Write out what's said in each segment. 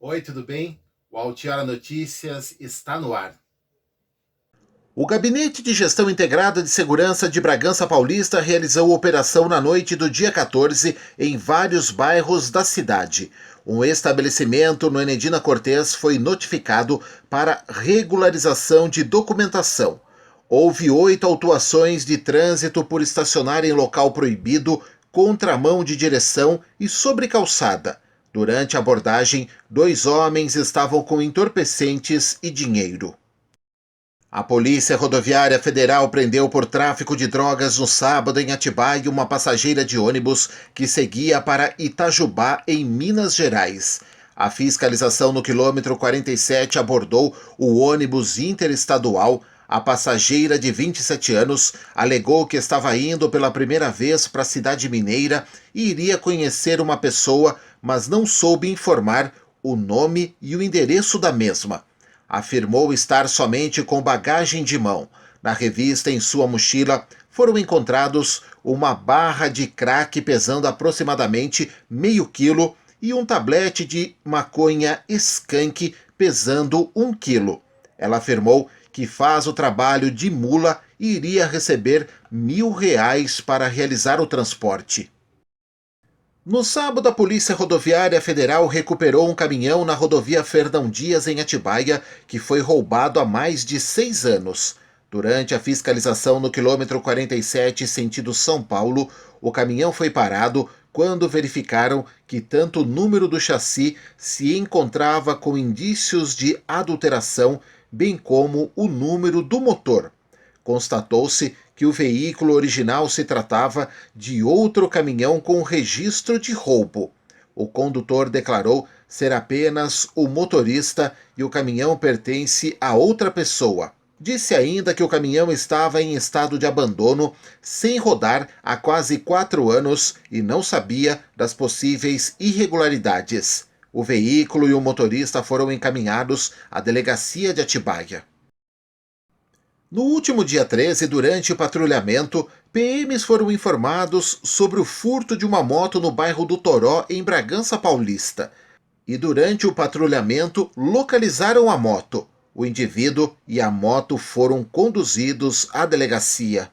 Oi, tudo bem? O Altiara Notícias está no ar. O Gabinete de Gestão Integrada de Segurança de Bragança Paulista realizou operação na noite do dia 14 em vários bairros da cidade. Um estabelecimento no Enedina Cortês foi notificado para regularização de documentação. Houve 8 autuações de trânsito por estacionar em local proibido, contramão de direção e sobre calçada. Durante a abordagem, 2 homens estavam com entorpecentes e dinheiro. A Polícia Rodoviária Federal prendeu por tráfico de drogas no sábado em Atibaia uma passageira de ônibus que seguia para Itajubá, em Minas Gerais. A fiscalização no quilômetro 47 abordou o ônibus interestadual. A passageira de 27 anos alegou que estava indo pela primeira vez para a cidade mineira e iria conhecer uma pessoa, mas não soube informar o nome e o endereço da mesma. Afirmou estar somente com bagagem de mão. Na revista, em sua mochila, foram encontrados uma barra de crack pesando aproximadamente meio quilo e um tablete de maconha skunk pesando 1 quilo. Ela afirmou que faz o trabalho de mula e iria receber R$ 1.000 para realizar o transporte. No sábado, a Polícia Rodoviária Federal recuperou um caminhão na rodovia Fernão Dias, em Atibaia, que foi roubado há mais de 6 anos. Durante a fiscalização no quilômetro 47, sentido São Paulo, o caminhão foi parado quando verificaram que tanto o número do chassi se encontrava com indícios de adulteração, bem como o número do motor. Constatou-se que o veículo original se tratava de outro caminhão com registro de roubo. O condutor declarou ser apenas o motorista e o caminhão pertence a outra pessoa. Disse ainda que o caminhão estava em estado de abandono, sem rodar há quase 4 anos e não sabia das possíveis irregularidades. O veículo e o motorista foram encaminhados à delegacia de Atibaia. No último dia 13, durante o patrulhamento, PMs foram informados sobre o furto de uma moto no bairro do Toró, em Bragança Paulista. E durante o patrulhamento, localizaram a moto. O indivíduo e a moto foram conduzidos à delegacia.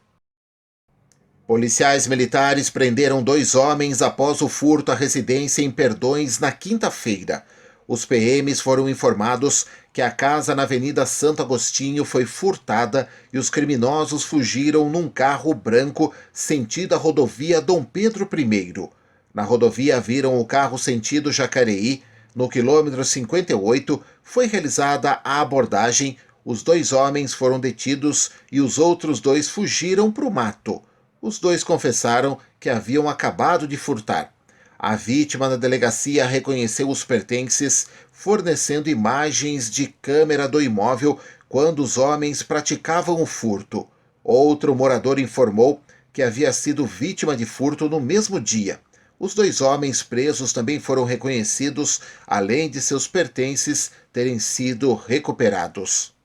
Policiais militares prenderam 2 homens após o furto à residência em Perdões na quinta-feira. Os PMs foram informados que a casa na Avenida Santo Agostinho foi furtada e os criminosos fugiram num carro branco sentido a rodovia Dom Pedro I. Na rodovia viram o carro sentido Jacareí. No quilômetro 58 foi realizada a abordagem. Os 2 homens foram detidos e os outros 2 fugiram para o mato. Os 2 confessaram que haviam acabado de furtar. A vítima da delegacia reconheceu os pertences, fornecendo imagens de câmera do imóvel quando os homens praticavam o furto. Outro morador informou que havia sido vítima de furto no mesmo dia. Os 2 homens presos também foram reconhecidos, além de seus pertences terem sido recuperados.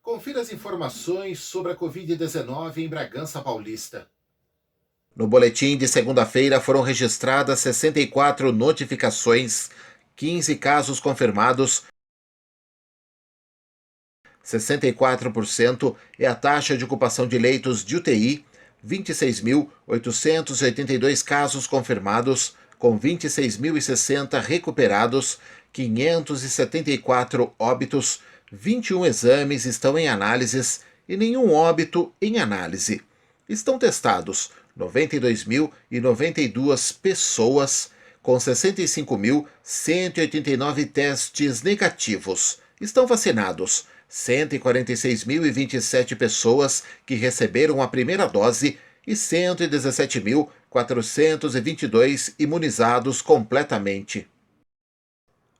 Confira as informações sobre a Covid-19 em Bragança Paulista. No boletim de segunda-feira foram registradas 64 notificações, 15 casos confirmados. 64% é a taxa de ocupação de leitos de UTI, 26.882 casos confirmados, com 26.060 recuperados, 574 óbitos, 21 exames estão em análises e nenhum óbito em análise. Estão testados 92.092 pessoas, com 65.189 testes negativos. Estão vacinados 146.027 pessoas que receberam a primeira dose e 117.422 imunizados completamente.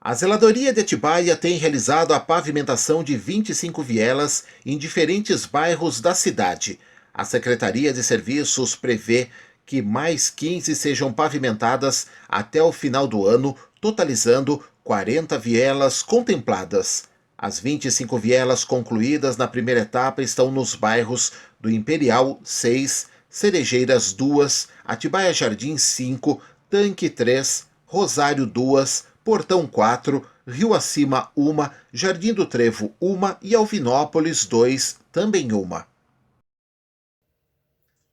A Zeladoria de Atibaia tem realizado a pavimentação de 25 vielas em diferentes bairros da cidade. A Secretaria de Serviços prevê que mais 15 sejam pavimentadas até o final do ano, totalizando 40 vielas contempladas. As 25 vielas concluídas na primeira etapa estão nos bairros do Imperial 6, Cerejeiras 2, Atibaia Jardim 5, Tanque 3, Rosário 2, Portão 4, Rio Acima 1, Jardim do Trevo 1 e Alvinópolis 2, também 1.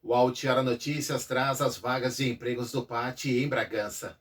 O Altiara Notícias traz as vagas de empregos do PAT em Bragança.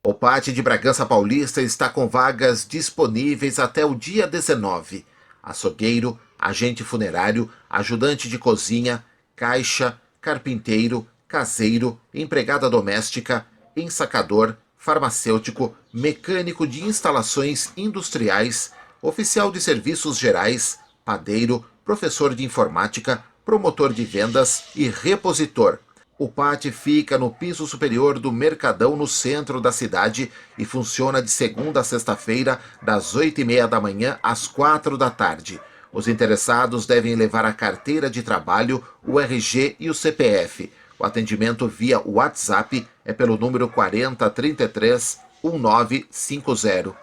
O PAT de Bragança Paulista está com vagas disponíveis até o dia 19. Açougueiro, agente funerário, ajudante de cozinha, caixa, carpinteiro, caseiro, empregada doméstica, ensacador, farmacêutico, mecânico de instalações industriais, oficial de serviços gerais, padeiro, professor de informática, promotor de vendas e repositor. O PAT fica no piso superior do Mercadão, no centro da cidade, e funciona de segunda a sexta-feira, das 8h30 da manhã às 4 da tarde. Os interessados devem levar a carteira de trabalho, o RG e o CPF. O atendimento via WhatsApp é pelo número 4033 1950.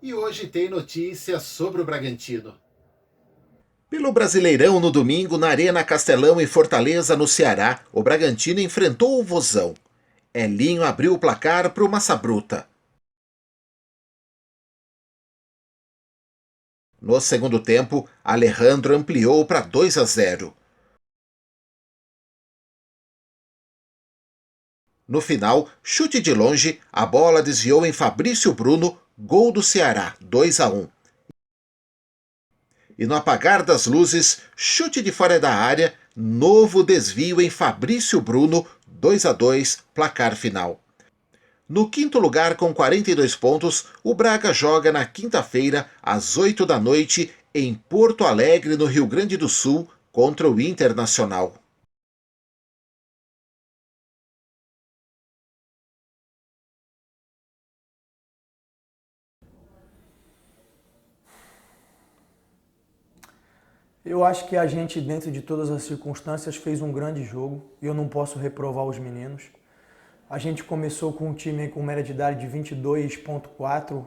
E hoje tem notícias sobre o Bragantino. Pelo Brasileirão, no domingo, na Arena Castelão, em Fortaleza, no Ceará, o Bragantino enfrentou o Vozão. Elinho abriu o placar para o Massa Bruta. No segundo tempo, Alejandro ampliou para 2-0. No final, chute de longe, a bola desviou em Fabrício Bruno, gol do Ceará, 2-1. E no apagar das luzes, chute de fora da área, novo desvio em Fabrício Bruno, 2-2, placar final. No quinto lugar, com 42 pontos, o Braga joga na quinta-feira, às 8 da noite, em Porto Alegre, no Rio Grande do Sul, contra o Internacional. Eu acho que a gente, dentro de todas as circunstâncias, fez um grande jogo e eu não posso reprovar os meninos. A gente começou com um time com média de idade de 22,4,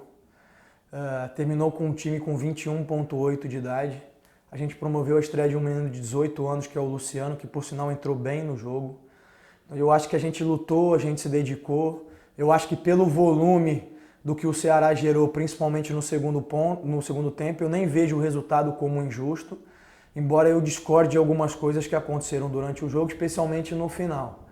terminou com um time com 21,8 de idade. A gente promoveu a estreia de um menino de 18 anos, que é o Luciano, que por sinal entrou bem no jogo. Eu acho que a gente lutou, a gente se dedicou. Eu acho que pelo volume do que o Ceará gerou, principalmente no segundo tempo, eu nem vejo o resultado como injusto, embora eu discorde de algumas coisas que aconteceram durante o jogo, especialmente no final.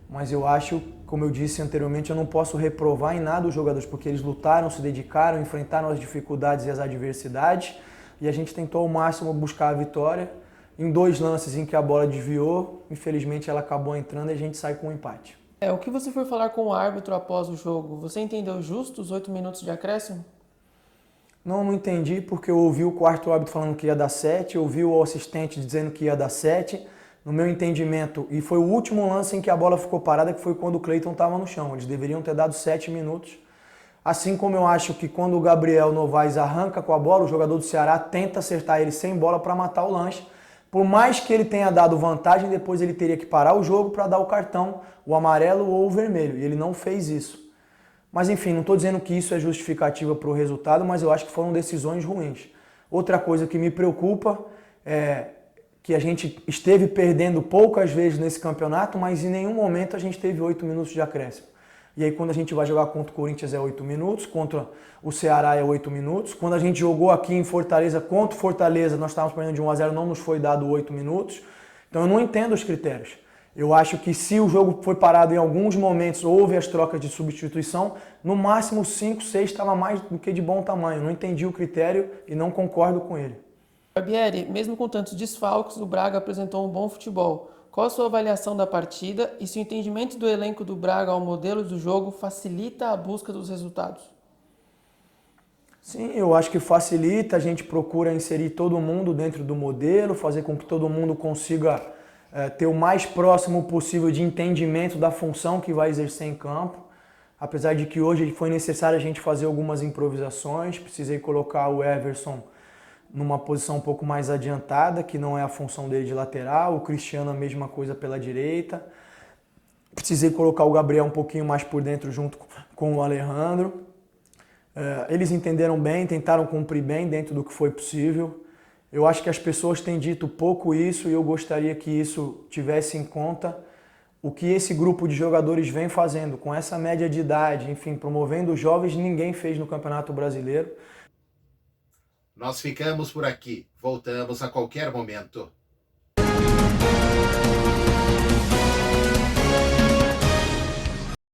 Mas eu acho, como eu disse anteriormente, eu não posso reprovar em nada os jogadores, porque eles lutaram, se dedicaram, enfrentaram as dificuldades e as adversidades, e a gente tentou ao máximo buscar a vitória. Em 2 lances em que a bola desviou, infelizmente ela acabou entrando e a gente sai com um empate. O que você foi falar com o árbitro após o jogo? Você entendeu justo os 8 minutos de acréscimo? Não entendi, porque eu ouvi o quarto árbitro falando que ia dar 7, eu ouvi o assistente dizendo que ia dar 7. No meu entendimento, e foi o último lance em que a bola ficou parada, que foi quando o Cleiton estava no chão. Eles deveriam ter dado 7 minutos. Assim como eu acho que quando o Gabriel Novaes arranca com a bola, o jogador do Ceará tenta acertar ele sem bola para matar o lance. Por mais que ele tenha dado vantagem, depois ele teria que parar o jogo para dar o cartão, o amarelo ou o vermelho. E ele não fez isso. Mas enfim, não estou dizendo que isso é justificativa para o resultado, mas eu acho que foram decisões ruins. Outra coisa que me preocupa é que a gente esteve perdendo poucas vezes nesse campeonato, mas em nenhum momento a gente teve 8 minutos de acréscimo. E aí quando a gente vai jogar contra o Corinthians é 8 minutos, contra o Ceará é 8 minutos. Quando a gente jogou aqui em Fortaleza contra o Fortaleza, nós estávamos perdendo de 1-0, não nos foi dado 8 minutos. Então eu não entendo os critérios. Eu acho que se o jogo foi parado em alguns momentos, houve as trocas de substituição, no máximo 5, 6 estava mais do que de bom tamanho. Não entendi o critério e não concordo com ele. Barbieri, mesmo com tantos desfalques, o Braga apresentou um bom futebol. Qual a sua avaliação da partida e se o entendimento do elenco do Braga ao modelo do jogo facilita a busca dos resultados? Sim, eu acho que facilita, a gente procura inserir todo mundo dentro do modelo, fazer com que todo mundo consiga ter o mais próximo possível de entendimento da função que vai exercer em campo. Apesar de que hoje foi necessário a gente fazer algumas improvisações, precisei colocar o Everson numa posição um pouco mais adiantada, que não é a função dele de lateral, o Cristiano a mesma coisa pela direita. Precisei colocar o Gabriel um pouquinho mais por dentro junto com o Alejandro. Eles entenderam bem, tentaram cumprir bem dentro do que foi possível. Eu acho que as pessoas têm dito pouco isso e eu gostaria que isso tivesse em conta o que esse grupo de jogadores vem fazendo com essa média de idade, enfim, promovendo os jovens, ninguém fez no Campeonato Brasileiro. Nós ficamos por aqui. Voltamos a qualquer momento.